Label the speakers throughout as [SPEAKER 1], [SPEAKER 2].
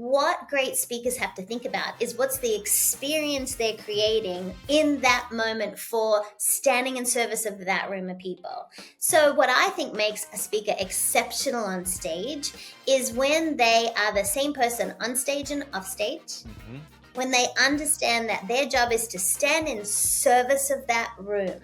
[SPEAKER 1] what great speakers have to think about is what's the experience they're creating in that moment for standing in service of that room of people. So what I think makes a speaker exceptional on stage is when they are the same person on stage and off stage, when they understand that their job is to stand in service of that room.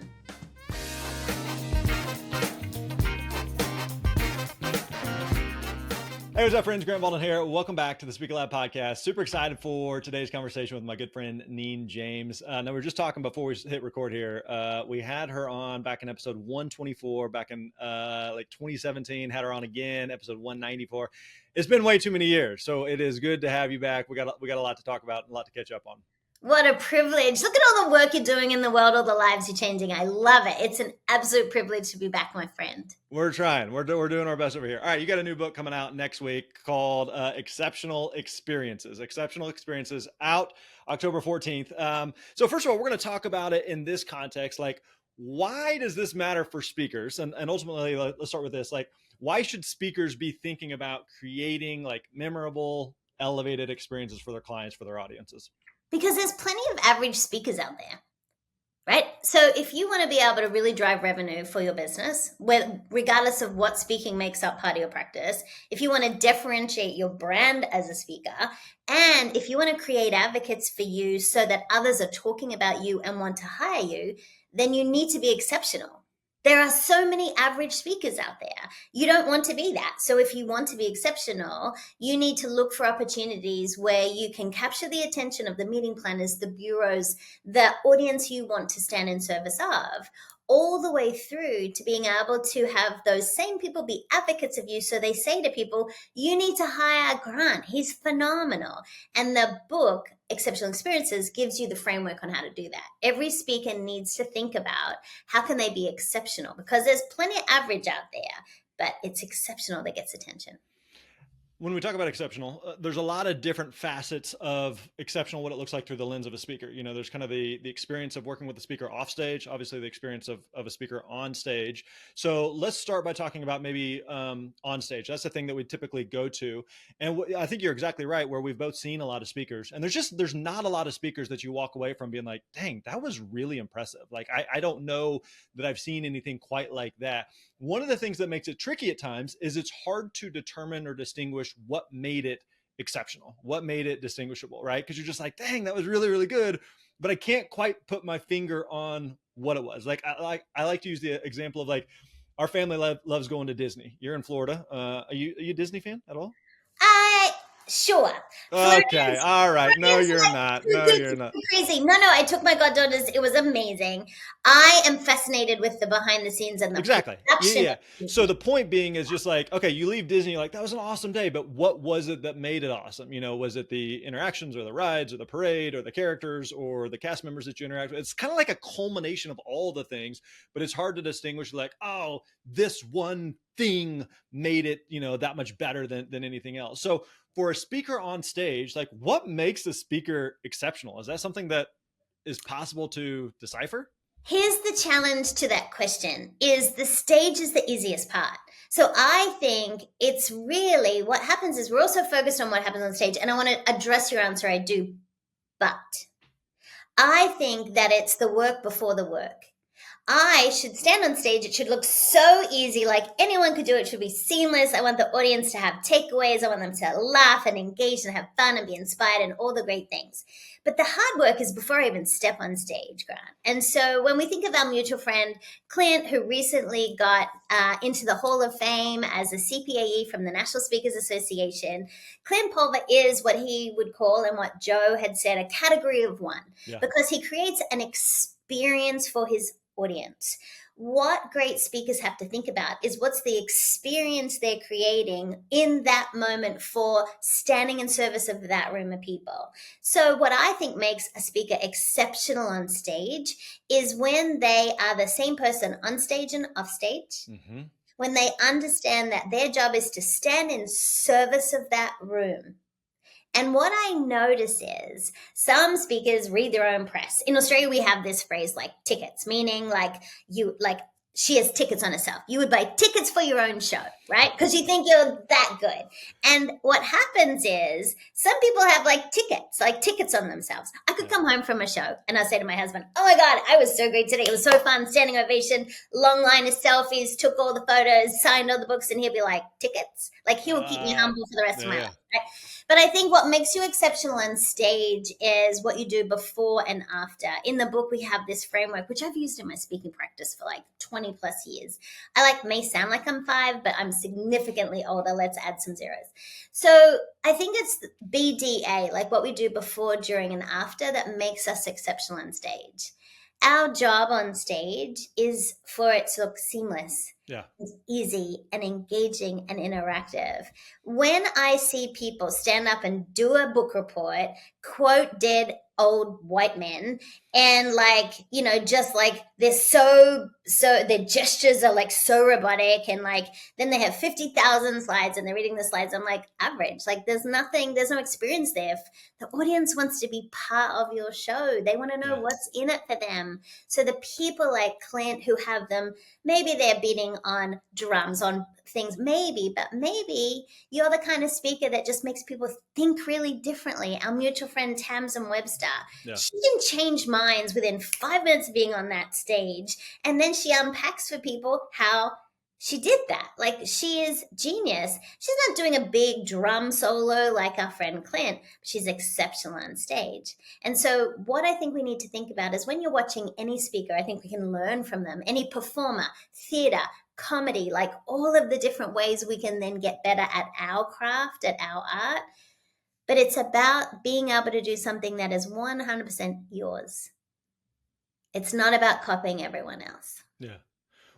[SPEAKER 2] Hey, what's up, friends? Grant Baldwin here. Welcome back to the Speaker Lab podcast. Super excited for today's conversation with my good friend, Neen James. Now, we were just talking before we hit record here. We had her on back in episode 124, back in 2017, had her on again, episode 194. It's been way too many years, so it is good to have you back. We got a lot to talk about and a lot to catch up on.
[SPEAKER 1] What a privilege. Look at all the work you're doing in the world, all the lives you're changing. I love it. It's an absolute privilege to be back, my friend.
[SPEAKER 2] We're trying. We're doing our best over here. All right, you got a new book coming out next week called Exceptional Experiences. Exceptional Experiences, out October 14th. So first of all, we're going to talk about it in this context. Like, why does this matter for speakers? And ultimately, let's start with this. Like, why should speakers be thinking about creating like memorable, elevated experiences for their clients, for their audiences?
[SPEAKER 1] Because there's plenty of average speakers out there, right? So if you want to be able to really drive revenue for your business, regardless of what speaking makes up part of your practice, if you want to differentiate your brand as a speaker, and if you want to create advocates for you so that others are talking about you and want to hire you, then you need to be exceptional. There are so many average speakers out there. You don't want to be that. So if you want to be exceptional, you need to look for opportunities where you can capture the attention of the meeting planners, the bureaus, the audience you want to stand in service of, all the way through to being able to have those same people be advocates of you. So they say to people, you need to hire Grant. He's phenomenal. And the book, Exceptional Experiences, gives you the framework on how to do that. Every speaker needs to think about how can they be exceptional, because there's plenty of average out there, but it's exceptional that gets attention.
[SPEAKER 2] When we talk about exceptional, there's a lot of different facets of exceptional, what it looks like through the lens of a speaker. You know, there's kind of the experience of working with the speaker off stage, obviously the experience of a speaker on stage. So let's start by talking about maybe on stage. That's the thing that we typically go to. And I think you're exactly right, where we've both seen a lot of speakers, and there's not a lot of speakers that you walk away from being like, dang, that was really impressive. Like, I don't know that I've seen anything quite like that. One of the things that makes it tricky at times is it's hard to determine or distinguish what made it exceptional, what made it distinguishable, right? Because you're just like, dang, that was really, really good, but I can't quite put my finger on what it was. Like, I like to use the example of like, our family loves going to Disney. You're in Florida. Are you a Disney fan at all?
[SPEAKER 1] Sure.
[SPEAKER 2] Okay. All right. No, you're not. No, you're not.
[SPEAKER 1] Crazy. No, I took my goddaughters. It was amazing. I am fascinated with the behind the scenes and the
[SPEAKER 2] exactly.
[SPEAKER 1] production.
[SPEAKER 2] Yeah. So the point being is just like, okay, you leave Disney, you're like, that was an awesome day, but what was it that made it awesome? You know, was it the interactions or the rides or the parade or the characters or the cast members that you interact with? It's kind of like a culmination of all the things, but it's hard to distinguish like, oh, this one thing made it, you know, that much better than anything else. So for a speaker on stage, like, what makes a speaker exceptional? Is that something that is possible to decipher?
[SPEAKER 1] Here's the challenge to that question: is the stage is the easiest part. So I think it's really what happens is we're also focused on what happens on stage. And I want to address your answer. I do. But I think that it's the work before the work. I should stand on stage. It should look so easy, like anyone could do it. It should be seamless. I want the audience to have takeaways. I want them to laugh and engage and have fun and be inspired and all the great things. But the hard work is before I even step on stage, Grant. And so when we think of our mutual friend, Clint, who recently got into the Hall of Fame as a CPAE from the National Speakers Association, Clint Pulver is what he would call, and what Joe had said, a category of one, because he creates an experience for his audience. What great speakers have to think about is what's the experience they're creating in that moment for standing in service of that room of people. So what I think makes a speaker exceptional on stage is when they are the same person on stage and off stage, when they understand that their job is to stand in service of that room. And what I notice is some speakers read their own press. In Australia, we have this phrase like tickets, meaning like she has tickets on herself. You would buy tickets for your own show, right? Because you think you're that good. And what happens is some people have like tickets on themselves. I could come home from a show and I say to my husband, oh my God, I was so great today. It was so fun, standing ovation, long line of selfies, took all the photos, signed all the books, and he'll be like, tickets? Like he will keep me humble for the rest of my life. Right? But I think what makes you exceptional on stage is what you do before and after. In the book, we have this framework, which I've used in my speaking practice for like 20 plus years. May sound like I'm 5, but I'm significantly older. Let's add some zeros. So I think it's BDA, like what we do before, during, and after, that makes us exceptional on stage. Our job on stage is for it to look seamless.
[SPEAKER 2] Yeah.
[SPEAKER 1] It's easy and engaging and interactive. When I see people stand up and do a book report, quote dead old white men, and just like they're so their gestures are like so robotic, and like then they have 50,000 slides and they're reading the slides. I'm like, average. Like there's no experience there. If the audience wants to be part of your show, they want to know what's in it for them. So the people like Clint who have them, maybe they're beating on drums, on things, but maybe you're the kind of speaker that just makes people think really differently. Our mutual friend Tamsin Webster, she can change minds within 5 minutes of being on that stage, and then she unpacks for people how she did that. Like, she is genius. She's not doing a big drum solo like our friend Clint, but she's exceptional on stage. And so what I think we need to think about is when you're watching any speaker, I think we can learn from them, any performer, theater, comedy, like all of the different ways we can then get better at our craft, at our art. But it's about being able to do something that is 100% yours. It's not about copying everyone else.
[SPEAKER 2] Yeah.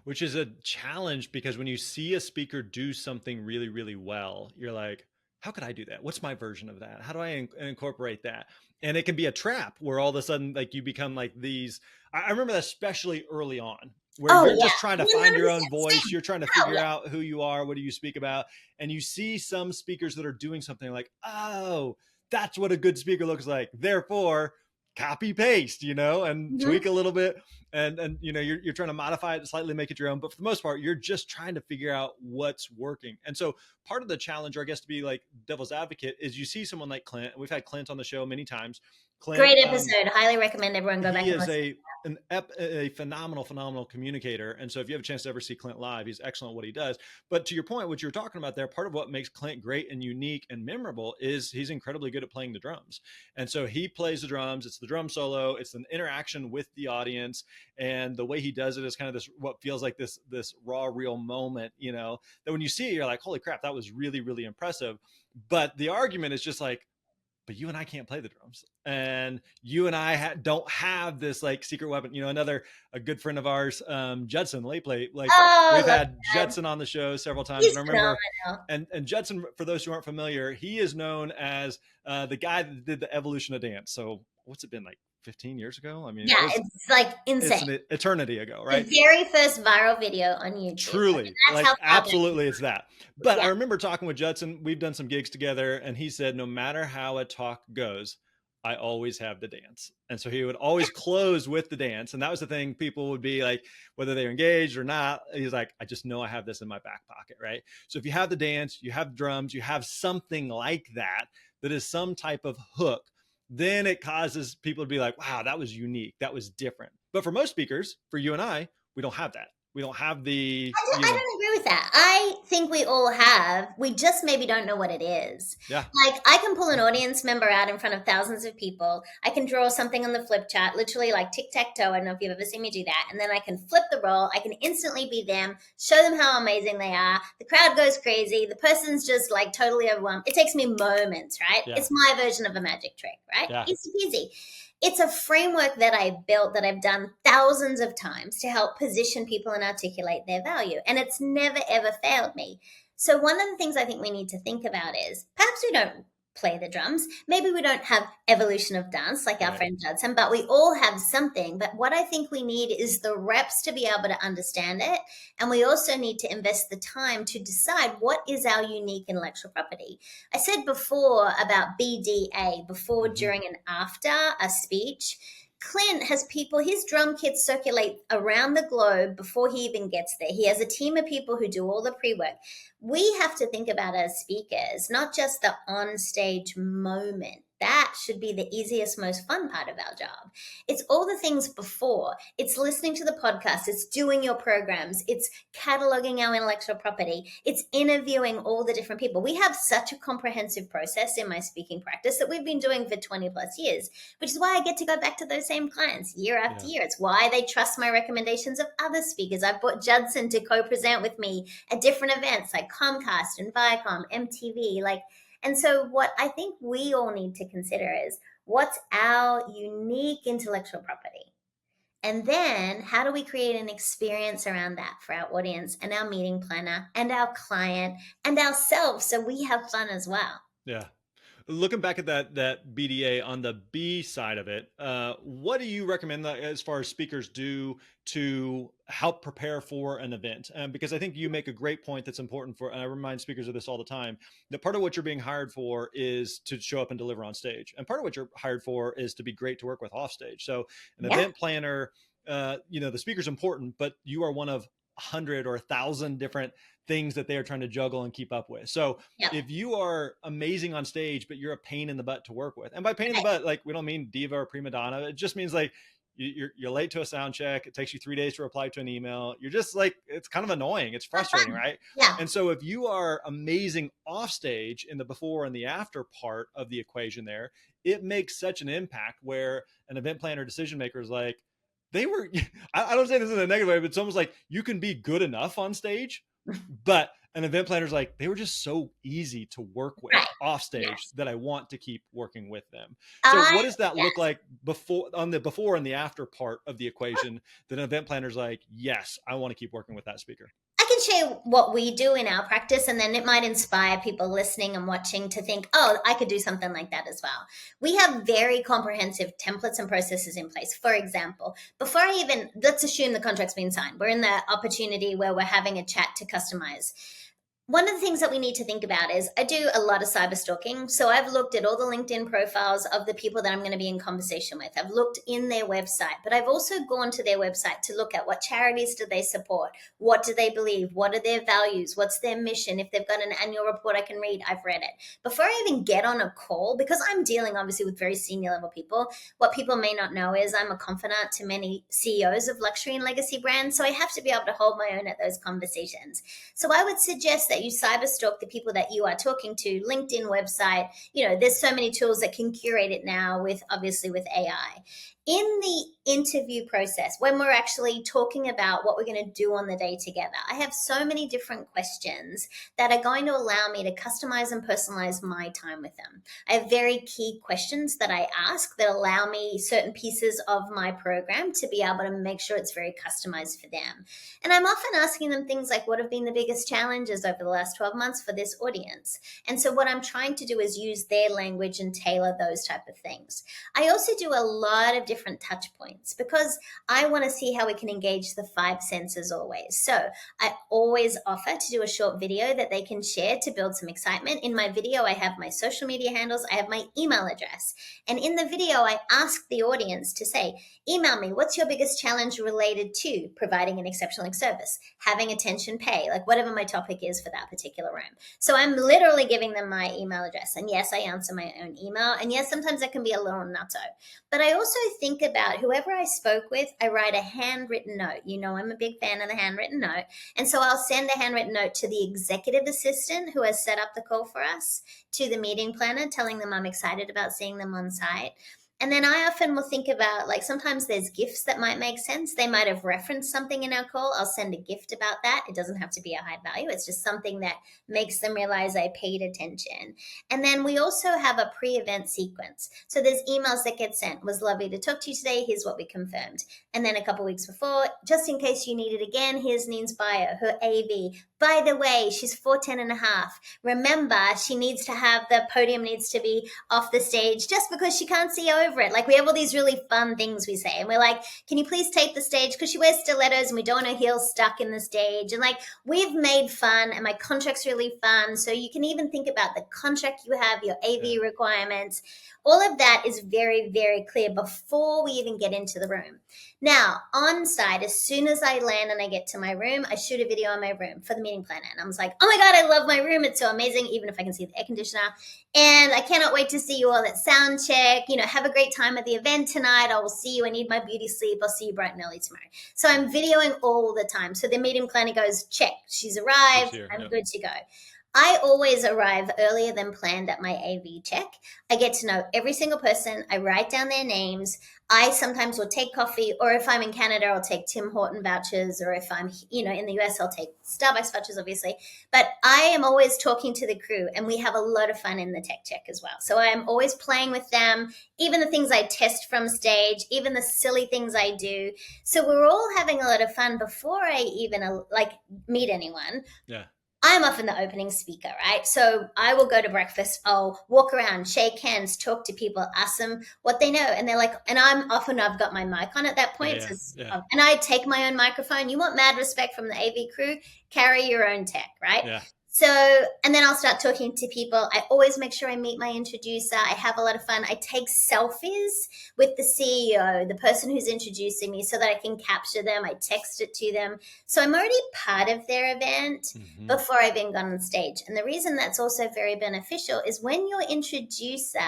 [SPEAKER 2] Which is a challenge, because when you see a speaker do something really, really well, you're like, how could I do that? What's my version of that? How do I incorporate that? And it can be a trap where all of a sudden, like, you become like these. I remember that especially early on, where you're just trying to find your own voice. You're trying to figure out who you are. What do you speak about? And you see some speakers that are doing something like, oh, that's what a good speaker looks like. Therefore, copy paste, and tweak a little bit. And you're trying to modify it, slightly make it your own. But for the most part, you're just trying to figure out what's working. And so part of the challenge, or I guess to be like devil's advocate, is you see someone like Clint. We've had Clint on the show many times. Clint,
[SPEAKER 1] great episode. Highly recommend everyone go back and listen.
[SPEAKER 2] He is a phenomenal communicator. And so if you have a chance to ever see Clint live, he's excellent at what he does. But to your point, what you're talking about there, part of what makes Clint great and unique and memorable is he's incredibly good at playing the drums. And so he plays the drums. It's the drum solo. It's an interaction with the audience. And the way he does it is kind of this, what feels like this raw, real moment, that when you see it, you're like, holy crap, that was really, really impressive. But the argument is just like, but you and I can't play the drums, and you and I don't have this like secret weapon. A good friend of ours, Judson Layplay, like we've had Judson on the show several times.
[SPEAKER 1] He's
[SPEAKER 2] and I remember, and Judson, for those who aren't familiar, he is known as the guy that did the evolution of dance. So what's it been, like 15 years ago? I mean,
[SPEAKER 1] it's like insane.
[SPEAKER 2] It's an eternity ago, right?
[SPEAKER 1] The very first viral video on YouTube.
[SPEAKER 2] Truly, like absolutely, it's that. But I remember talking with Judson. We've done some gigs together, and he said, no matter how a talk goes, I always have the dance. And so he would always close with the dance. And that was the thing. People would be like, whether they're engaged or not, he's like, I just know I have this in my back pocket, right? So if you have the dance, you have drums, you have something like that is some type of hook, then it causes people to be like, wow, that was unique. That was different. But for most speakers, for you and I, we don't have that. We don't have the...
[SPEAKER 1] I don't agree with that. I think we all have. We just maybe don't know what it is.
[SPEAKER 2] Yeah.
[SPEAKER 1] Like, I can pull an audience member out in front of thousands of people. I can draw something on the flip chart, literally like tic-tac-toe. I don't know if you've ever seen me do that. And then I can flip the roll. I can instantly be them, show them how amazing they are. The crowd goes crazy. The person's just like totally overwhelmed. It takes me moments, right? Yeah. It's my version of a magic trick, right? Yeah. Easy peasy. It's a framework that I built, that I've done thousands of times to help position people and articulate their value. And it's never, ever failed me. So one of the things I think we need to think about is perhaps we don't play the drums. Maybe we don't have evolution of dance like our friend Judson, but we all have something. But what I think we need is the reps to be able to understand it. And we also need to invest the time to decide what is our unique intellectual property. I said before about BDA, before, during, and after a speech. Clint has people, his drum kits circulate around the globe before he even gets there. He has a team of people who do all the pre-work. We have to think about as speakers, not just the on-stage moment. That should be the easiest, most fun part of our job. It's all the things before. It's listening to the podcast. It's doing your programs. It's cataloging our intellectual property. It's interviewing all the different people. We have such a comprehensive process in my speaking practice that we've been doing for 20 plus years, which is why I get to go back to those same clients year after year. It's why they trust my recommendations of other speakers. I've brought Judson to co-present with me at different events like Comcast and Viacom, MTV, and so what I think we all need to consider is what's our unique intellectual property? And then how do we create an experience around that for our audience and our meeting planner and our client and ourselves so we have fun as well?
[SPEAKER 2] Yeah. Looking back at that BDA on the B side of it, what do you recommend that as far as speakers do to help prepare for an event? Because I think you make a great point that's important and I remind speakers of this all the time, that part of what you're being hired for is to show up and deliver on stage. And part of what you're hired for is to be great to work with off stage. So an event planner, the speaker's important, but you are one of 100 or 1,000 different things that they are trying to juggle and keep up with. So if you are amazing on stage, but you're a pain in the butt to work with, and by pain in the butt, like we don't mean diva or prima donna, it just means like you're late to a sound check. It takes you 3 days to reply to an email. You're just like, it's kind of annoying. It's frustrating, right?
[SPEAKER 1] Yeah.
[SPEAKER 2] And so if you are amazing off stage in the before and the after part of the equation there, it makes such an impact where an event planner decision maker is like, I don't say this in a negative way, but it's almost like you can be good enough on stage, but an event planner's like, they were just so easy to work with off stage that I want to keep working with them. So what does that look like before and the after part of the equation that an event planner's like, yes, I want to keep working with that speaker?
[SPEAKER 1] I can share what we do in our practice, and then it might inspire people listening and watching to think, oh, I could do something like that as well. We have very comprehensive templates and processes in place. For example, before let's assume the contract's been signed. We're in the opportunity where we're having a chat to customize. One of the things that we need to think about is I do a lot of cyber stalking. So I've looked at all the LinkedIn profiles of the people that I'm going to be in conversation with. I've looked in their website, but I've also gone to their website to look at what charities do they support? What do they believe? What are their values? What's their mission? If they've got an annual report I can read, I've read it. Before I even get on a call, because I'm dealing obviously with very senior level people, what people may not know is I'm a confidant to many CEOs of luxury and legacy brands. So I have to be able to hold my own at those conversations. So I would suggest that you cyber stalk the people that you are talking to, LinkedIn website. There's so many tools that can curate it now with AI. In the interview process, when we're actually talking about what we're going to do on the day together, I have so many different questions that are going to allow me to customize and personalize my time with them. I have very key questions that I ask that allow me certain pieces of my program to be able to make sure it's very customized for them. And I'm often asking them things like, what have been the biggest challenges over the last 12 months for this audience? And so what I'm trying to do is use their language and tailor those type of things. I also do a lot of different touch points because I want to see how we can engage the 5 senses always. So I always offer to do a short video that they can share to build some excitement. In my video, I have my social media handles, I have my email address. And in the video, I ask the audience to say, email me, what's your biggest challenge related to providing an exceptional service, having attention pay, like whatever my topic is for that particular room. So I'm literally giving them my email address. And yes, I answer my own email. And yes, sometimes that can be a little nutso. But I also think about whoever I spoke with, I write a handwritten note. I'm a big fan of the handwritten note. And so I'll send a handwritten note to the executive assistant who has set up the call for us, to the meeting planner, telling them I'm excited about seeing them on site. And then I often will think about, sometimes there's gifts that might make sense. They might have referenced something in our call. I'll send a gift about that. It doesn't have to be a high value. It's just something that makes them realize I paid attention. And then we also have a pre-event sequence. So there's emails that get sent. Was lovely to talk to you today. Here's what we confirmed. And then a couple weeks before, just in case you need it again, here's Neen's bio, her AV, By the way, she's 4'10" and a half. Remember, she needs to have, the podium needs to be off the stage just because she can't see over it. Like, we have all these really fun things we say. And we're like, can you please tape the stage? Because she wears stilettos and we don't want her heels stuck in the stage. And like, we've made fun, and my contract's really fun. So you can even think about the contract you have, your AV requirements. All of that is very, very clear before we even get into the room. Now, on site, as soon as I land and I get to my room, I shoot a video on my room for the meeting planner. And I was like, oh my God, I love my room. It's so amazing, even if I can see the air conditioner. And I cannot wait to see you all at sound check. You know, have a great time at the event tonight. I will see you. I need my beauty sleep. I'll see you bright and early tomorrow. So I'm videoing all the time. So the meeting planner goes, check, she's arrived. I'm good to go. I always arrive earlier than planned at my AV check. I get to know every single person. I write down their names. I sometimes will take coffee, or if I'm in Canada, I'll take Tim Horton vouchers, or if I'm, you know, in the US, I'll take Starbucks vouchers, obviously. But I am always talking to the crew, and we have a lot of fun in the tech check as well. So I am always playing with them, even the things I test from stage, even the silly things I do. So we're all having a lot of fun before I even meet anyone.
[SPEAKER 2] Yeah.
[SPEAKER 1] I'm often the opening speaker, right? So I will go to breakfast, I'll walk around, shake hands, talk to people, ask them what they know. And they're like, and I've got my mic on at that point. And I take my own microphone. You want mad respect from the AV crew, carry your own tech, right?
[SPEAKER 2] Yeah.
[SPEAKER 1] So, and then I'll start talking to people. I always make sure I meet my introducer. I have a lot of fun. I take selfies with the CEO, the person who's introducing me, so that I can capture them. I text it to them. So I'm already part of their event before I've even gone on stage. And the reason that's also very beneficial is when your introducer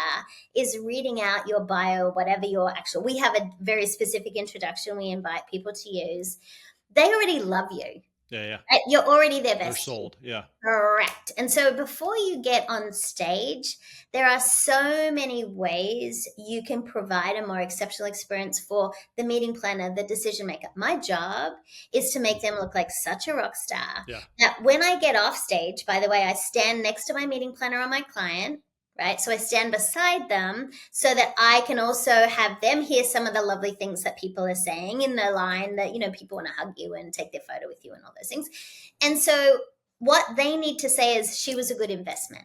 [SPEAKER 1] is reading out your bio, whatever your actual, we have a very specific introduction we invite people to use. They already love you.
[SPEAKER 2] Yeah.
[SPEAKER 1] You're already their best.
[SPEAKER 2] They're sold. Yeah.
[SPEAKER 1] Correct. And so before you get on stage, there are so many ways you can provide a more exceptional experience for the meeting planner, the decision maker. My job is to make them look like such a rock star.
[SPEAKER 2] Yeah.
[SPEAKER 1] Now, when I get off stage, by the way, I stand next to my meeting planner or my client. Right. So I stand beside them so that I can also have them hear some of the lovely things that people are saying in the line that, you know, people want to hug you and take their photo with you and all those things. And so what they need to say is, she was a good investment.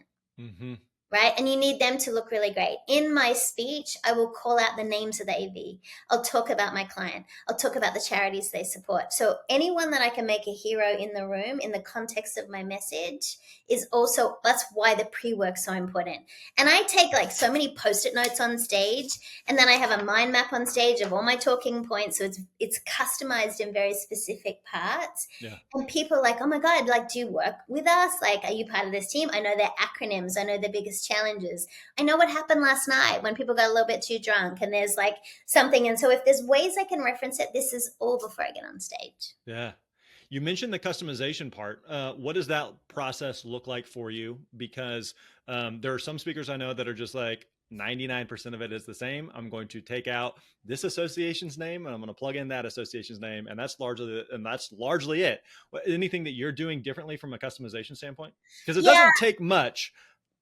[SPEAKER 1] Right? And you need them to look really great. In my speech, I will call out the names of the AV. I'll talk about my client. I'll talk about the charities they support. So anyone that I can make a hero in the room in the context of my message is also, that's why the pre-work's so important. And I take like so many Post-it notes on stage, and then I have a mind map on stage of all my talking points. So it's customized in very specific parts.
[SPEAKER 2] Yeah.
[SPEAKER 1] And people are like, oh my God, like, do you work with us? Like, are you part of this team? I know their acronyms. I know their biggest challenges. I know what happened last night when people got a little bit too drunk and there's like something. And so if there's ways I can reference it, this is all before I get on stage.
[SPEAKER 2] Yeah. You mentioned the customization part. What does that process look like for you? Because there are some speakers I know that are just like 99% of it is the same. I'm going to take out this association's name and I'm going to plug in that association's name. And that's largely it. Anything that you're doing differently from a customization standpoint? Because it doesn't take much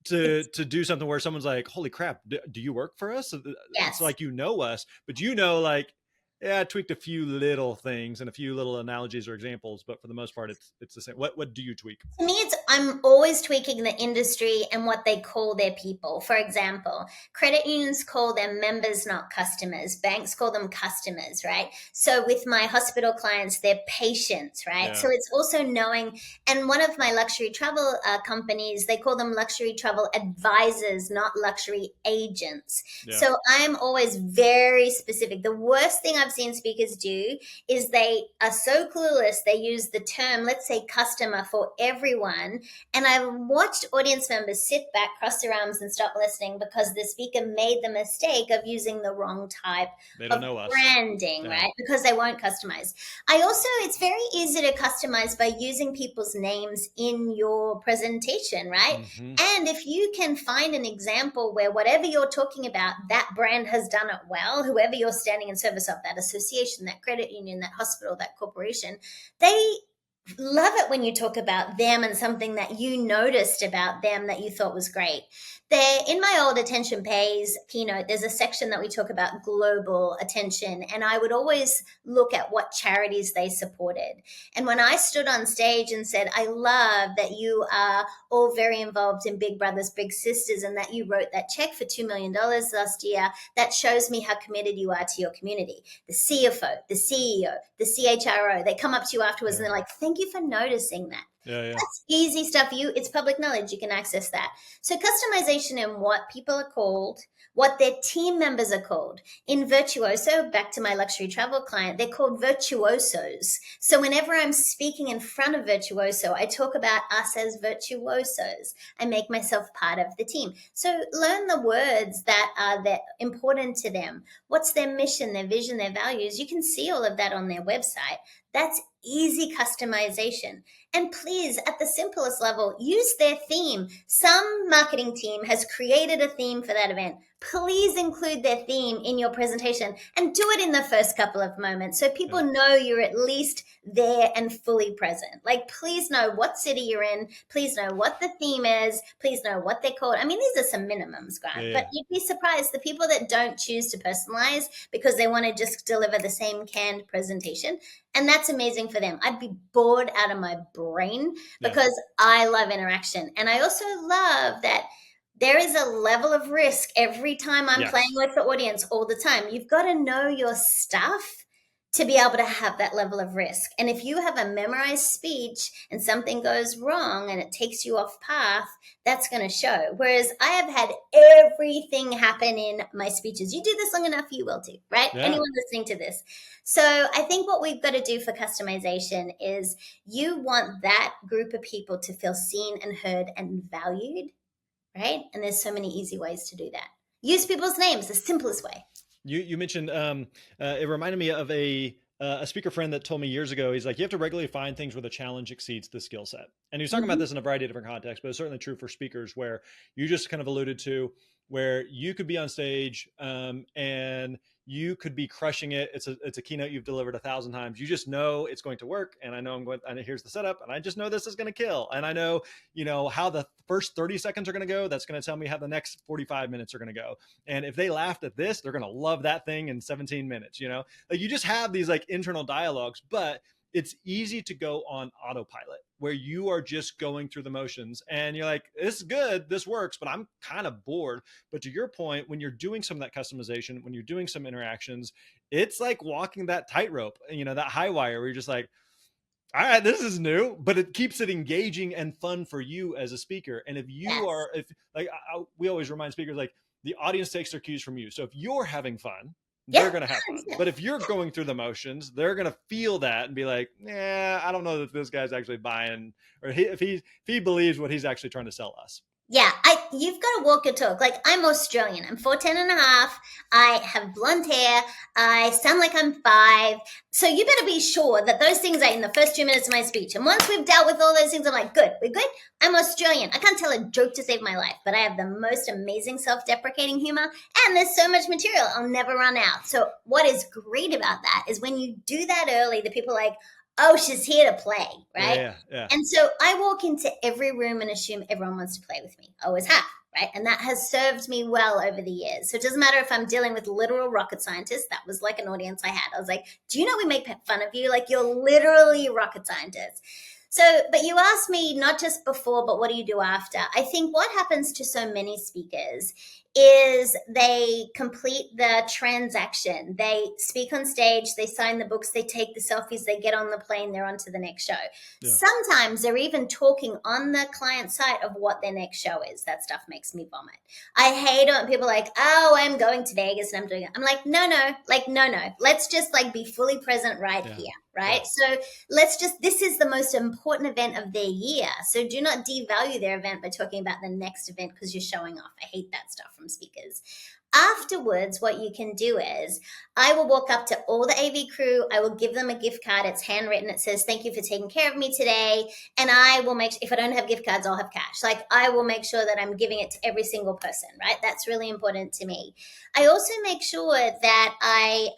[SPEAKER 2] to do something where someone's like, holy crap, do you work for us? It's like, you know us, but you know, like, yeah, I tweaked a few little things and a few little analogies or examples, but for the most part, it's the same. What do you tweak?
[SPEAKER 1] To me, I'm always tweaking the industry and what they call their people. For example, credit unions call them members, not customers. Banks call them customers, right? So with my hospital clients, they're patients, right?
[SPEAKER 2] Yeah.
[SPEAKER 1] So it's also knowing, and one of my luxury travel companies, they call them luxury travel advisors, not luxury agents. Yeah. So I'm always very specific. The worst thing I've seen speakers do is they are so clueless. They use the term, let's say, customer for everyone. And I've watched audience members sit back, cross their arms, and stop listening because the speaker made the mistake of using the wrong type of branding, right? Because they won't customize. It's very easy to customize by using people's names in your presentation, right? And if you can find an example where whatever you're talking about, that brand has done it well, whoever you're standing in service of, that association, that credit union, that hospital, that corporation, they love it when you talk about them and something that you noticed about them that you thought was great. There, in my old Attention Pays keynote, there's a section that we talk about global attention, and I would always look at what charities they supported. And when I stood on stage and said, I love that you are all very involved in Big Brothers Big Sisters, and that you wrote that check for $2 million last year, that shows me how committed you are to your community. The CFO, the CEO, the CHRO, they come up to you afterwards and they're like, thank you for noticing that.
[SPEAKER 2] Yeah.
[SPEAKER 1] That's easy stuff. It's public knowledge. You can access that. So customization in what people are called, what their team members are called. In Virtuoso, back to my luxury travel client, they're called virtuosos. So whenever I'm speaking in front of Virtuoso, I talk about us as virtuosos. I make myself part of the team. So learn the words that are important to them. What's their mission, their vision, their values? You can see all of that on their website. That's easy customization. And please, at the simplest level, use their theme. Some marketing team has created a theme for that event. Please include their theme in your presentation and do it in the first couple of moments so people know you're at least there and fully present. Like, please know what city you're in. Please know what the theme is. Please know what they're called. I mean, these are some minimums, Grant, but you'd be surprised the people that don't choose to personalize because they want to just deliver the same canned presentation. And that's amazing for them. I'd be bored out of my brain because I love interaction. And I also love that there is a level of risk every time I'm playing with the audience all the time. You've got to know your stuff to be able to have that level of risk. And if you have a memorized speech and something goes wrong and it takes you off path, that's going to show. Whereas I have had everything happen in my speeches. You do this long enough, you will too, right?
[SPEAKER 2] Yeah.
[SPEAKER 1] Anyone listening to this. So I think what we've got to do for customization is you want that group of people to feel seen and heard and valued, right? And there's so many easy ways to do that. Use people's names, the simplest way.
[SPEAKER 2] You mentioned it reminded me of a speaker friend that told me years ago. He's like, you have to regularly find things where the challenge exceeds the skill set. And he was talking about this in a variety of different contexts, but it's certainly true for speakers where you just kind of alluded to where you could be on stage and you could be crushing it. It's a keynote you've delivered 1,000 times. You just know it's going to work. And I know and here's the setup. And I just know this is going to kill. And I know, how the first 30 seconds are going to go. That's going to tell me how the next 45 minutes are going to go. And if they laughed at this, they're going to love that thing in 17 minutes, like you just have these like internal dialogues, but it's easy to go on autopilot where you are just going through the motions and you're like, this is good, this works, but I'm kind of bored. But to your point, when you're doing some of that customization, when you're doing some interactions, it's like walking that tightrope, that high wire where you're just like, all right, this is new, but it keeps it engaging and fun for you as a speaker. And if you are, we always remind speakers, like the audience takes their cues from you. So if you're having fun, they're going to have fun. But if you're going through the motions, they're going to feel that and be like, I don't know that this guy's actually buying, or if he believes what he's actually trying to sell us.
[SPEAKER 1] Yeah, you've got to walk your talk. Like, I'm Australian. I'm 4'10" and a half. I have blonde hair. I sound like I'm 5. So you better be sure that those things are in the first 2 minutes of my speech. And once we've dealt with all those things, I'm like, good, we're good. I'm Australian. I can't tell a joke to save my life, but I have the most amazing self-deprecating humor. And there's so much material. I'll never run out. So what is great about that is when you do that early, the people are like, oh, she's here to play, right?
[SPEAKER 2] Yeah.
[SPEAKER 1] And so I walk into every room and assume everyone wants to play with me. Always have, right? And that has served me well over the years. So it doesn't matter if I'm dealing with literal rocket scientists. That was like an audience I had. I was like, do you know we make fun of you? Like, you're literally rocket scientists. So, but you asked me not just before, but what do you do after? I think what happens to so many speakers is they complete the transaction. They speak on stage, they sign the books, they take the selfies, they get on the plane, they're on to the next show. Yeah. Sometimes they're even talking on the client site of what their next show is. That stuff makes me vomit. I hate it when people are like, oh, I'm going to Vegas and I'm doing it. I'm like, no. Let's just like be fully present right here, right? Yeah. So this is the most important event of their year. So do not devalue their event by talking about the next event because you're showing off. I hate that stuff from speakers. Afterwards, what you can do is I will walk up to all the AV crew. I will give them a gift card. It's handwritten. It says, "Thank you for taking care of me today." And I will make, if I don't have gift cards, I'll have cash. Like, I will make sure that I'm giving it to every single person, right? That's really important to me. I also make sure that I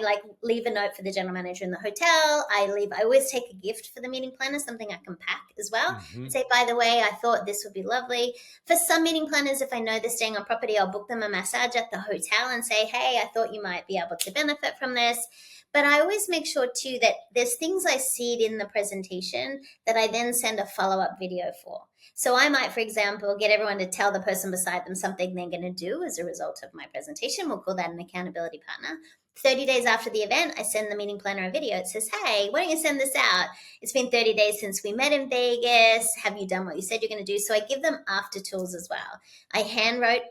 [SPEAKER 1] like leave a note for the general manager in the hotel. I always take a gift for the meeting planner, something I can pack as well.
[SPEAKER 2] Mm-hmm.
[SPEAKER 1] Say, by the way, I thought this would be lovely. For some meeting planners, if I know they're staying on property, I'll book them a massage at the hotel and say, "Hey, I thought you might be able to benefit from this." But I always make sure too that there's things I seed in the presentation that I then send a follow-up video for. So I might, for example, get everyone to tell the person beside them something they're going to do as a result of my presentation. We'll call that an accountability partner. 30 days after the event, I send the meeting planner a video. It says, "Hey, why don't you send this out? It's been 30 days since we met in Vegas. Have you done what you said you're going to do?" So I give them after tools as well. I handwrite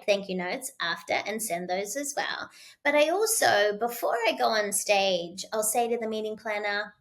[SPEAKER 1] thank you notes after and send those as well. But I also, before I go on stage, I'll say to the meeting planner,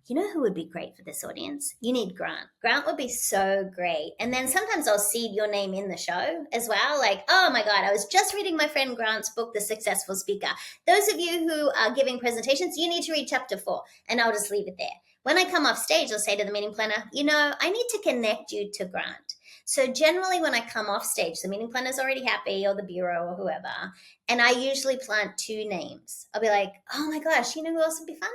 [SPEAKER 1] "You know who would be great for this audience? You need Grant. Grant would be so great." And then sometimes I'll seed your name in the show as well. Like, "Oh my God, I was just reading my friend Grant's book, The Successful Speaker. Those of you who are giving presentations, you need to read chapter 4." And I'll just leave it there. When I come off stage, I'll say to the meeting planner, "I need to connect you to Grant." So generally when I come off stage, the meeting planner's already happy, or the bureau or whoever. And I usually plant 2 names. I'll be like, "Oh my gosh, you know who else would be fun?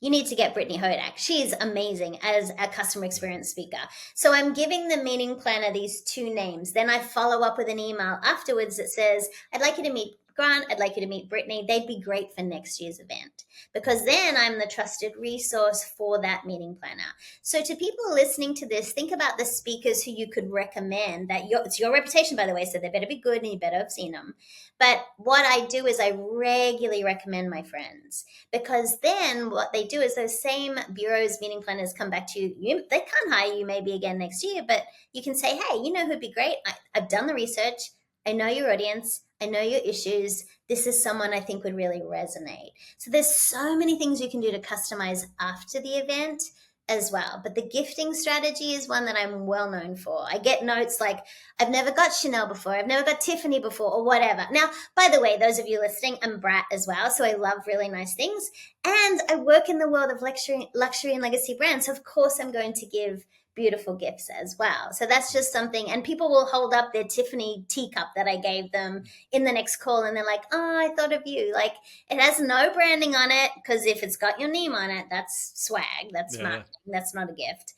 [SPEAKER 1] You need to get Brittany Hodak. She's amazing as a customer experience speaker." So I'm giving the meeting planner these 2 names. Then I follow up with an email afterwards that says, "I'd like you to meet Grant. I'd like you to meet Brittany. They'd be great for next year's event." Because then I'm the trusted resource for that meeting planner. So to people listening to this, think about the speakers who you could recommend. It's your reputation, by the way, so they better be good and you better have seen them. But what I do is I regularly recommend my friends, because then what they do is those same bureaus, meeting planners come back to you. They can't hire you maybe again next year, but you can say, "Hey, you know who'd be great? I've done the research. I know your audience. I know your issues. This is someone I think would really resonate." So there's so many things you can do to customize after the event as well. But the gifting strategy is one that I'm well known for. I get notes like, "I've never got Chanel before. I've never got Tiffany before," or whatever. Now, by the way, those of you listening, I'm brat as well. So I love really nice things. And I work in the world of luxury and legacy brands. So of course I'm going to give beautiful gifts as well. So that's just something. And people will hold up their Tiffany teacup that I gave them in the next call, and they're like, "Oh, I thought of you." Like, it has no branding on it, because if it's got your name on it, that's swag. That's marketing. That's not a gift.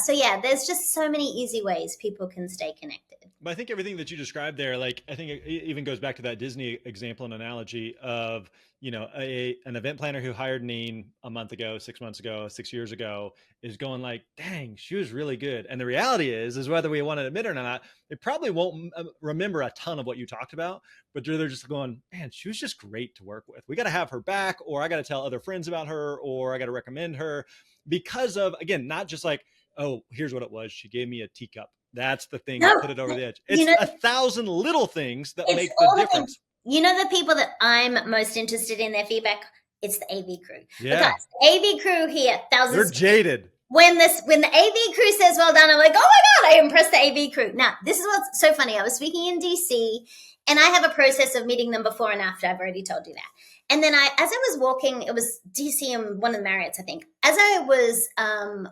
[SPEAKER 1] So yeah, there's just so many easy ways people can stay connected.
[SPEAKER 2] But I think everything that you described there, like, I think it even goes back to that Disney example and analogy of, an event planner who hired Neen a month ago, 6 months ago, 6 years ago, is going like, "Dang, she was really good." And the reality is whether we want to admit it or not, they probably won't remember a ton of what you talked about, but they're just going, "Man, she was just great to work with. We got to have her back, or I got to tell other friends about her, or I got to recommend her," because of, again, not just like, "Oh, here's what it was. She gave me a teacup." That's the thing that
[SPEAKER 1] No,
[SPEAKER 2] put it over the edge.
[SPEAKER 1] you
[SPEAKER 2] It's
[SPEAKER 1] know,
[SPEAKER 2] 1,000 little things that
[SPEAKER 1] it's
[SPEAKER 2] make the
[SPEAKER 1] all the things.
[SPEAKER 2] difference.
[SPEAKER 1] The people that I'm most interested in their feedback, it's the AV crew.
[SPEAKER 2] Yeah.
[SPEAKER 1] Because AV crew here,
[SPEAKER 2] They're
[SPEAKER 1] thousands.
[SPEAKER 2] jaded.
[SPEAKER 1] When the AV crew says well done, I'm like, "Oh my God, I impressed the AV crew." Now, this is what's so funny. I was speaking in DC, and I have a process of meeting them before and after. I've already told you that. And then as I was walking, it was DC and one of the Marriotts, I think. As I was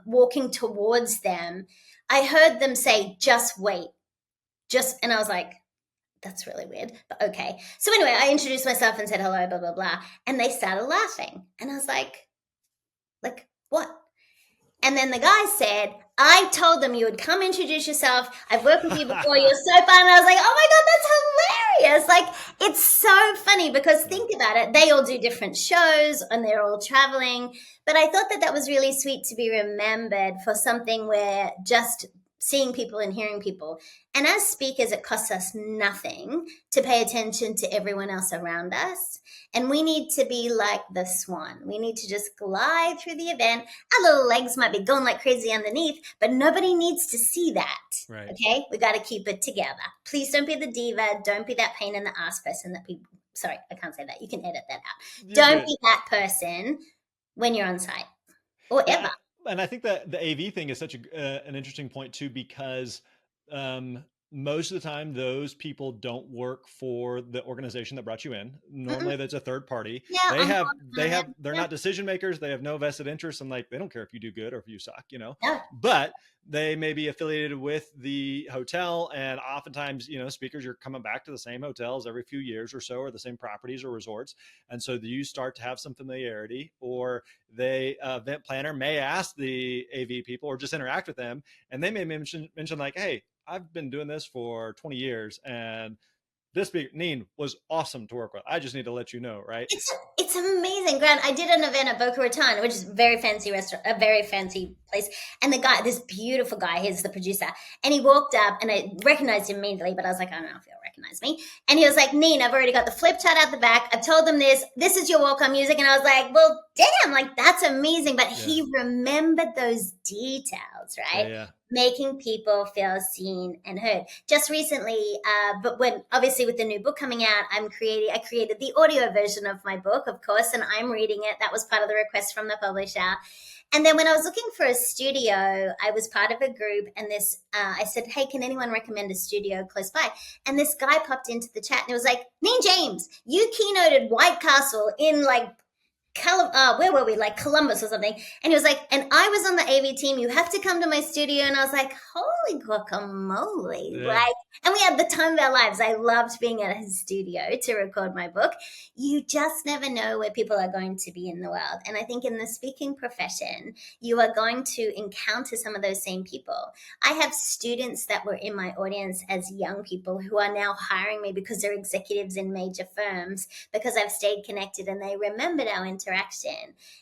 [SPEAKER 1] walking towards them, I heard them say, "Just wait." And I was like, "That's really weird, but okay." So anyway, I introduced myself and said hello, blah, blah, blah. And they started laughing. And I was like, what? And then the guy said, "I told them you would come introduce yourself. I've worked with you before. You're so fun." And I was like, "Oh my God, that's hilarious." Like, it's so funny, because think about it. They all do different shows and they're all traveling. But I thought that was really sweet to be remembered for something where just seeing people and hearing people. And as speakers, it costs us nothing to pay attention to everyone else around us. And we need to be like the swan. We need to just glide through the event. Our little legs might be going like crazy underneath, but nobody needs to see that.
[SPEAKER 2] Right.
[SPEAKER 1] Okay? We got to keep it together. Please don't be the diva. Don't be that pain in the ass person that people, sorry, I can't say that. You can edit that out. Don't be that person when you're on site, or
[SPEAKER 2] Yeah,
[SPEAKER 1] ever.
[SPEAKER 2] and I think that the AV thing is such an interesting point too, because most of the time those people don't work for the organization that brought you in.
[SPEAKER 1] Mm-mm.
[SPEAKER 2] Normally that's a third party.
[SPEAKER 1] Yeah,
[SPEAKER 2] They're
[SPEAKER 1] yeah,
[SPEAKER 2] not decision makers. They have no vested interest, and like they don't care if you do good or if you suck, you know.
[SPEAKER 1] yeah.
[SPEAKER 2] But they may be affiliated with the hotel, and oftentimes, you know, speakers, you're coming back to the same hotels every few years or so, or the same properties or resorts, and so you start to have some familiarity. Or they event planner may ask the AV people or just interact with them, and they may mention like, hey, I've been doing this for 20 years, and this Neen was awesome to work with. I just need to let you know, right?
[SPEAKER 1] It's amazing, Grant. I did an event at Boca Raton, which is a very fancy restaurant, a very fancy place. And the guy, this beautiful guy, he's the producer, and he walked up, and I recognized him immediately, but I was like, I don't know if he'll recognize me. And he was like, Neen, I've already got the flip chart out the back. I've told them this. This is your welcome music. And I was like, well, damn, like that's amazing. But
[SPEAKER 2] Yeah.
[SPEAKER 1] he remembered those details,
[SPEAKER 2] Yeah.
[SPEAKER 1] right?
[SPEAKER 2] Yeah.
[SPEAKER 1] Making people feel seen and heard. Just recently, but when obviously with the new book coming out, I created the audio version of my book, of course, and I'm reading it. That was part of the request from the publisher. And then when I was looking for a studio, I was part of a group, and I said, hey, can anyone recommend a studio close by? And this guy popped into the chat and it was like, Neen James, you keynoted White Castle in like where were we? Like Columbus or something. And he was like, and I was on the AV team. You have to come to my studio. And I was like, holy guacamole.
[SPEAKER 2] Yeah.
[SPEAKER 1] Like, and we had the time of our lives. I loved being at his studio to record my book. You just never know where people are going to be in the world. And I think in the speaking profession, you are going to encounter some of those same people. I have students that were in my audience as young people who are now hiring me because they're executives in major firms, because I've stayed connected and they remembered our interaction.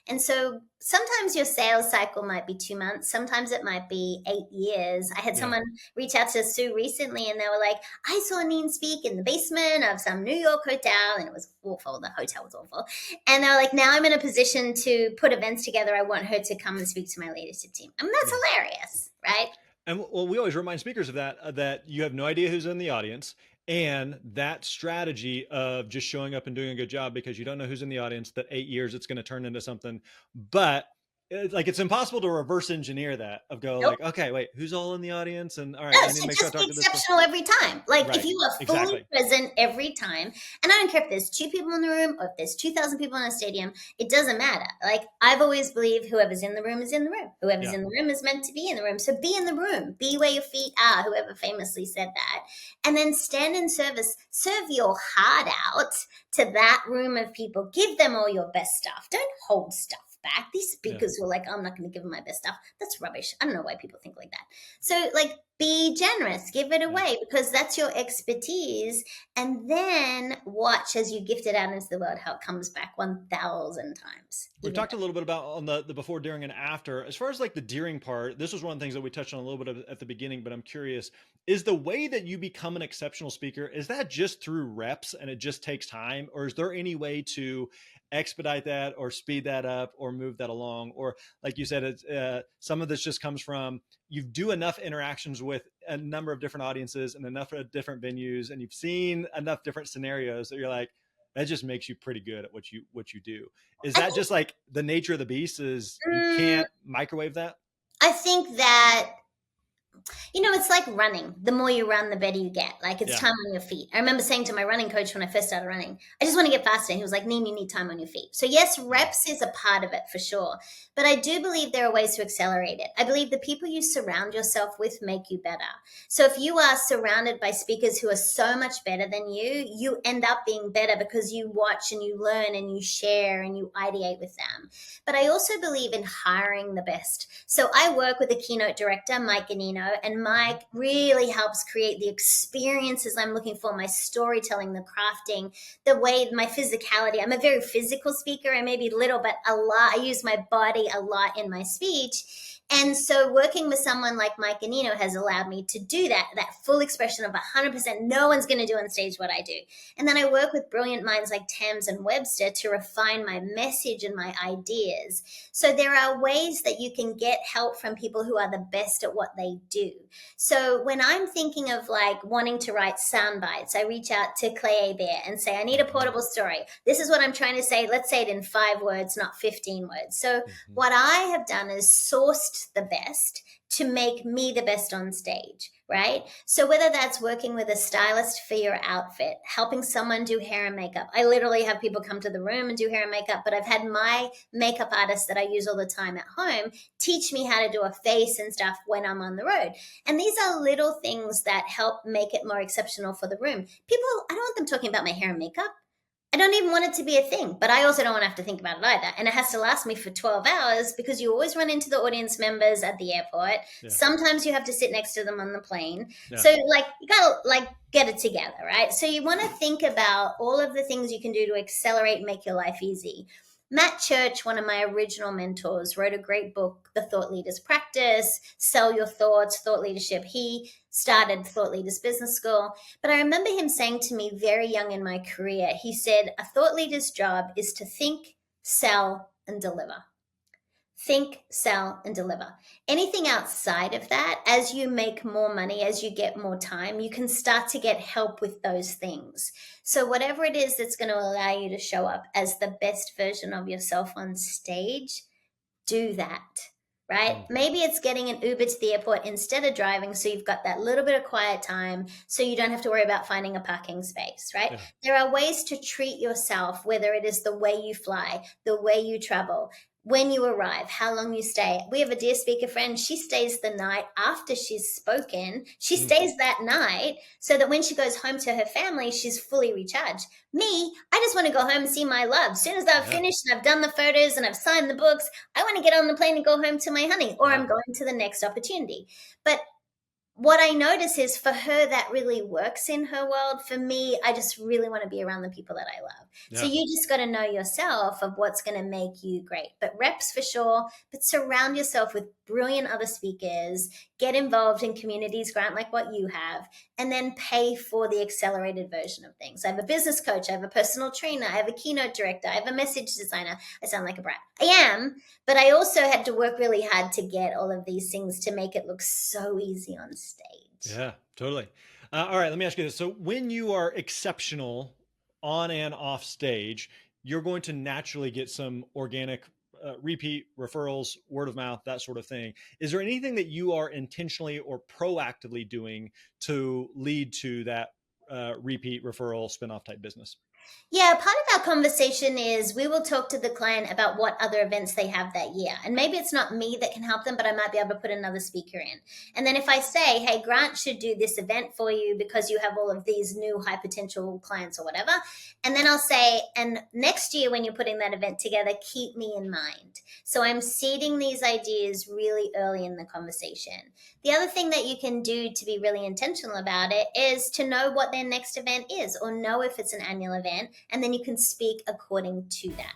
[SPEAKER 1] And so sometimes your sales cycle might be 2 months. Sometimes it might be 8 years. I had someone reach out to Sue recently and they were like, I saw Neen speak in the basement of some New York hotel, and it was awful. The hotel was awful. And they were like, now I'm in a position to put events together. I want her to come and speak to my leadership team. I mean, that's hilarious, right?
[SPEAKER 2] And well, we always remind speakers of that, that you have no idea who's in the audience. And that strategy of just showing up and doing a good job because you don't know who's in the audience, that 8 years it's going to turn into something. But it's impossible to reverse engineer that, of go
[SPEAKER 1] Nope.
[SPEAKER 2] like, okay, wait, who's all in the audience? And all right,
[SPEAKER 1] No,
[SPEAKER 2] I need
[SPEAKER 1] so
[SPEAKER 2] to make sure I
[SPEAKER 1] just
[SPEAKER 2] talk
[SPEAKER 1] be
[SPEAKER 2] to this person.
[SPEAKER 1] exceptional every time. Like
[SPEAKER 2] Right.
[SPEAKER 1] if you are fully present every time, and I don't care if there's 2 people in the room or if there's 2,000 people in a stadium, it doesn't matter. Like I've always believed whoever's in the room is in the room. Whoever's in the room is meant to be in the room. So be in the room. Be where your feet are, whoever famously said that. And then stand in service. Serve your heart out to that room of people. Give them all your best stuff. Don't hold stuff back. These speakers who are like, I'm not going to give them my best stuff. That's rubbish. I don't know why people think like that. So like be generous, give it away because that's your expertise. And then watch as you gift it out into the world, how it comes back 1,000 times.
[SPEAKER 2] We've talked a little bit about on the before, during, and after. As far as like the during part, this was one of the things that we touched on a little bit at the beginning, but I'm curious, is the way that you become an exceptional speaker, is that just through reps and it just takes time? Or is there any way to expedite that or speed that up or move that along? Or like you said, it's, some of this just comes from you do enough interactions with a number of different audiences and enough of different venues, and you've seen enough different scenarios that you're like, that just makes you pretty good at what you do. Is that just like the nature of the beast, is you can't microwave that?
[SPEAKER 1] I think that, you know, it's like running. The more you run, the better you get. Like it's time on your feet. I remember saying to my running coach when I first started running, I just want to get faster. And he was like, Neen, you need time on your feet. So yes, reps is a part of it for sure. But I do believe there are ways to accelerate it. I believe the people you surround yourself with make you better. So if you are surrounded by speakers who are so much better than you end up being better because you watch and you learn and you share and you ideate with them. But I also believe in hiring the best. So I work with a keynote director, Mike Ganino, and Mike really helps create the experiences I'm looking for, my storytelling, the crafting, the way, my physicality. I'm a very physical speaker. I may be little, but a lot. I use my body a lot in my speech. And so working with someone like Mike Ganino has allowed me to do that full expression of 100%. No one's going to do on stage what I do. And then I work with brilliant minds like Thames and Webster to refine my message and my ideas. So there are ways that you can get help from people who are the best at what they do. So when I'm thinking of like wanting to write sound bites, I reach out to Clay Bear and say, I need a portable story. This is what I'm trying to say. Let's say it in 5 words, not 15 words. So what I have done is sourced the best to make me the best on stage, right? So whether that's working with a stylist for your outfit, helping someone do hair and makeup. I literally have people come to the room and do hair and makeup, but I've had my makeup artist that I use all the time at home teach me how to do a face and stuff when I'm on the road. And these are little things that help make it more exceptional for the room. People, I don't want them talking about my hair and makeup. I don't even want it to be a thing, but I also don't want to have to think about it either. And it has to last me for 12 hours because you always run into the audience members at the airport.
[SPEAKER 2] Yeah.
[SPEAKER 1] Sometimes you have to sit next to them on the plane.
[SPEAKER 2] Yeah.
[SPEAKER 1] So like you gotta like get it together, right? So you want to think about all of the things you can do to accelerate and make your life easy. Matt Church, one of my original mentors, wrote a great book, The Thought Leaders Practice, Sell Your Thoughts, Thought Leadership. He started Thought Leaders Business School. But I remember him saying to me very young in my career, he said, a thought leader's job is to think, sell, and deliver. Think, sell, and deliver. Anything outside of that, as you make more money, as you get more time, you can start to get help with those things. So whatever it is that's going to allow you to show up as the best version of yourself on stage, do that, right? Maybe it's getting an Uber to the airport instead of driving, so you've got that little bit of quiet time, so you don't have to worry about finding a parking space, right? Yeah. There are ways to treat yourself, whether it is the way you fly, the way you travel, when you arrive, how long you stay. We have a dear speaker friend. She stays the night after she's spoken. She stays that night so that when she goes home to her family, she's fully recharged. Me, I just want to go home and see my love. As soon as I've finished and I've done the photos and I've signed the books, I want to get on the plane and go home to my honey, or I'm going to the next opportunity. But what I notice is for her, that really works in her world. For me, I just really want to be around the people that I love. Yeah. So you just got to know yourself of what's going to make you great. But reps for sure, but surround yourself with brilliant other speakers, get involved in communities, Grant, like what you have, and then pay for the accelerated version of things. I have a business coach, I have a personal trainer, I have a keynote director, I have a message designer. I sound like a brat. I am, but I also had to work really hard to get all of these things to make it look so easy on stage.
[SPEAKER 2] Yeah, totally. All right, let me ask you this. So when you are exceptional on and off stage, you're going to naturally get some organic repeat referrals, word of mouth, that sort of thing. Is there anything that you are intentionally or proactively doing to lead to that repeat referral spinoff type business?
[SPEAKER 1] Yeah, part of our conversation is we will talk to the client about what other events they have that year. And maybe it's not me that can help them, but I might be able to put another speaker in. And then if I say, hey, Grant should do this event for you because you have all of these new high potential clients or whatever. And then I'll say, and next year when you're putting that event together, keep me in mind. So I'm seeding these ideas really early in the conversation. The other thing that you can do to be really intentional about it is to know what their next event is, or know if it's an annual event, and then you can speak according to that.